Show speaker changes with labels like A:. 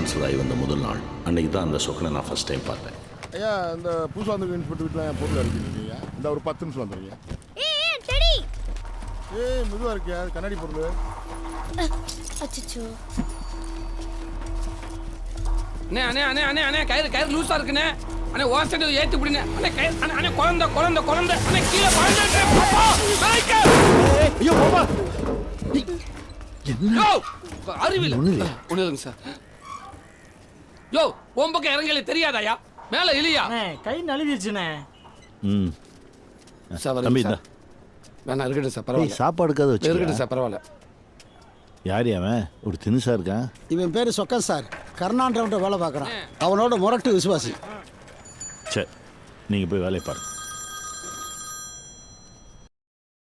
A: Transfer ஆகி வந்த முதல் நாள் அன்றைக்கி தான் அந்த சொக்கனை நான் ஃபஸ்ட் டைம் பார்த்தேன்.
B: ஐயா இந்த புதுசாக வந்து இன்ஸ்பெக்டர் வீட்டில் என் பொருள் அடிக்கிறீங்க. இந்த ஒரு 10 நிமிஷம் வந்துடுங்க. ஏய் மெதுவாக இருக்கியா, கண்ணாடி பொருள்.
C: அச்சச்சோ.
D: அண்ணே அண்ணே அண்ணே அண்ணே அண்ணே கயிறு லூஸாக இருக்குண்ணே. அண்ணே ஓசடி ஏற்றி பிடிங்க. அண்ணே கயிறு அண்ணே அண்ணே குழந்தை அண்ணே கீழே குழந்தை.
B: ஐயோ பாப்பா.
D: யோ அறிவியல் ஒண்ணு இல்லைங்க சார். யோ உன் பக்கம் இறங்கல தெரியாதாயா? மேல இலியா
E: கை நழுவிடுச்சுண்ணே.
D: சார்
A: தம்பி
D: சார் வேணா இருக்கட்டும் சார் பரவாயில்ல.
A: சாப்பாடுக்காக வச்சு
D: இருக்கட்டும் சார் பரவாயில்ல.
A: யார் அவன்? ஒரு தினுசா இருக்கான்.
F: இவன் பேர் சொக்கன் சார். கர்நாடகாவில் வேலை பார்க்குறான். அவனோட முரட்டு விசுவாசி.
A: சரி நீங்கள் போய் வேலையை பாருங்க.